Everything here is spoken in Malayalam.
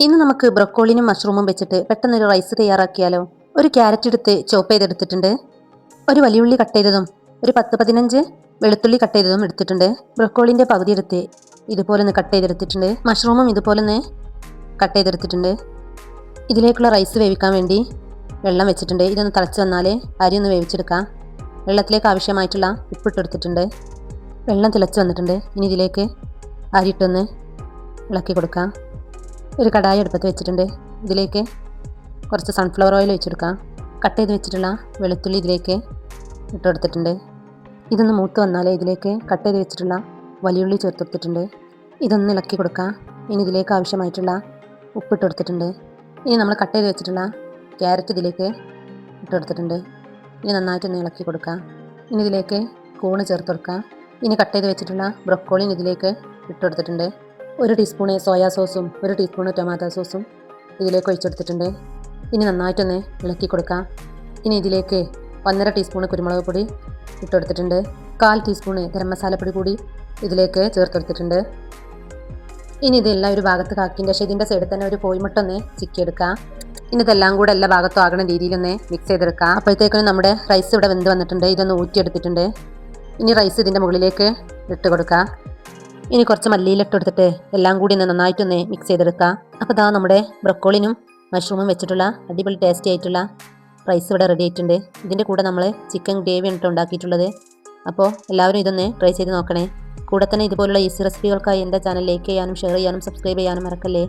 ഇന്ന് നമുക്ക് ബ്രൊക്കോളിനും മഷ്റൂമും വെച്ചിട്ട് പെട്ടെന്നൊരു റൈസ് തയ്യാറാക്കിയാലോ. ഒരു ക്യാരറ്റ് എടുത്ത് ചോപ്പ് ചെയ്തെടുത്തിട്ടുണ്ട്. ഒരു വലിയുള്ളി കട്ട് ചെയ്തതും ഒരു 10-15 വെളുത്തുള്ളി കട്ട് ചെയ്തതും എടുത്തിട്ടുണ്ട്. ബ്രൊക്കോളിൻ്റെ പകുതി എടുത്ത് ഇതുപോലെ ഒന്ന് കട്ട് ചെയ്തെടുത്തിട്ടുണ്ട്. മഷ്റൂമും ഇതുപോലെ ഒന്ന് കട്ട് ചെയ്തെടുത്തിട്ടുണ്ട്. ഇതിലേക്കുള്ള റൈസ് വേവിക്കാൻ വേണ്ടി വെള്ളം വെച്ചിട്ടുണ്ട്. ഇതൊന്ന് തിളച്ച് വന്നാൽ അരി ഒന്ന് വേവിച്ചെടുക്കാം. വെള്ളത്തിലേക്ക് ആവശ്യമായിട്ടുള്ള ഉപ്പിട്ടെടുത്തിട്ടുണ്ട്. വെള്ളം തിളച്ച് വന്നിട്ടുണ്ട്. ഇനി ഇതിലേക്ക് അരിയിട്ടൊന്ന് ഇളക്കി കൊടുക്കാം. ഒരു കടായി അടുപ്പത്ത് വെച്ചിട്ടുണ്ട്. ഇതിലേക്ക് കുറച്ച് സൺഫ്ലവർ ഓയിൽ ഒഴിച്ചെടുക്കാം. കട്ട് ചെയ്ത് വെച്ചിട്ടുള്ള വെളുത്തുള്ളി ഇതിലേക്ക് ഇട്ടെടുത്തിട്ടുണ്ട്. ഇതൊന്ന് മൂത്ത് വന്നാൽ ഇതിലേക്ക് കട്ട് ചെയ്ത് വെച്ചിട്ടുള്ള വലിയുള്ളി ചേർത്തെടുത്തിട്ടുണ്ട്. ഇതൊന്ന് ഇളക്കി കൊടുക്കാം. ഇനി ഇതിലേക്ക് ആവശ്യമായിട്ടുള്ള ഉപ്പിട്ടെടുത്തിട്ടുണ്ട്. ഇനി നമ്മൾ കട്ട് ചെയ്ത് വെച്ചിട്ടുള്ള ക്യാരറ്റ് ഇതിലേക്ക് ഇട്ടെടുത്തിട്ടുണ്ട്. ഇനി നന്നായിട്ടൊന്ന് ഇളക്കി കൊടുക്കാം. ഇനി ഇതിലേക്ക് കൂണ് ചേർത്ത് കൊടുക്കാം. ഇനി കട്ട് ചെയ്ത് വെച്ചിട്ടുള്ള ബ്രൊക്കോളിൻ ഇതിലേക്ക് ഇട്ടെടുത്തിട്ടുണ്ട്. 1 ടീസ്പൂൺ സോയാ സോസും 1 ടീസ്പൂൺ ടൊമാറ്റോ സോസും ഇതിലേക്ക് ഒഴിച്ചെടുത്തിട്ടുണ്ട്. ഇനി നന്നായിട്ടൊന്ന് ഇളക്കി കൊടുക്കാം. ഇനി ഇതിലേക്ക് 1.5 ടീസ്പൂൺ കുരുമുളക് പൊടി ഇട്ടെടുത്തിട്ടുണ്ട്. 1/4 ടീസ്പൂൺ ഗരം മസാലപ്പൊടി കൂടി ഇതിലേക്ക് ചേർത്തെടുത്തിട്ടുണ്ട്. ഇനി ഇതെല്ലാം ഒരു ഭാഗത്ത് കാക്കിൻ്റെ ശേഷം ഇതിൻ്റെ സൈഡിൽ തന്നെ ഒരു കോഴിമുട്ട ഒന്ന് ചിക്കിയെടുക്കാം. ഇനി ഇതെല്ലാം കൂടെ എല്ലാ ഭാഗത്തും ആകണ രീതിയിലൊന്ന് മിക്സ് ചെയ്തെടുക്കാം. അപ്പോഴത്തേക്കും നമ്മുടെ റൈസ് ഇവിടെ വെന്ത് വന്നിട്ടുണ്ട്. ഇതൊന്ന് ഊറ്റിയെടുത്തിട്ടുണ്ട്. ഇനി റൈസ് ഇതിൻ്റെ മുകളിലേക്ക് ഇട്ട് കൊടുക്കാം. ഇനി കുറച്ച് മല്ലിയിലിട്ട് കൊടുത്തിട്ട് എല്ലാം കൂടി ഒന്ന് നന്നായിട്ടൊന്ന് മിക്സ് ചെയ്തെടുക്കാം. അപ്പോൾ ഇതാ നമ്മുടെ ബ്രൊക്കോളിനും മഷ്റൂമും വെച്ചിട്ടുള്ള അടിപൊളി ടേസ്റ്റി ആയിട്ടുള്ള റൈസ് ഇവിടെ റെഡി ആയിട്ടുണ്ട്. ഇതിൻ്റെ കൂടെ നമ്മൾ ചിക്കൻ ഗ്രേവി ആണ് ഉണ്ടാക്കിയിട്ടുള്ളത്. അപ്പോൾ എല്ലാവരും ഇതൊന്ന് ട്രൈ ചെയ്ത് നോക്കണേ. കൂടെ തന്നെ ഇതുപോലുള്ള ഈസി റെസിപ്പികൾക്കായി എൻ്റെ ചാനൽ ലൈക്ക് ചെയ്യാനും ഷെയർ ചെയ്യാനും സബ്സ്ക്രൈബ് ചെയ്യാനും മറക്കല്ലേ.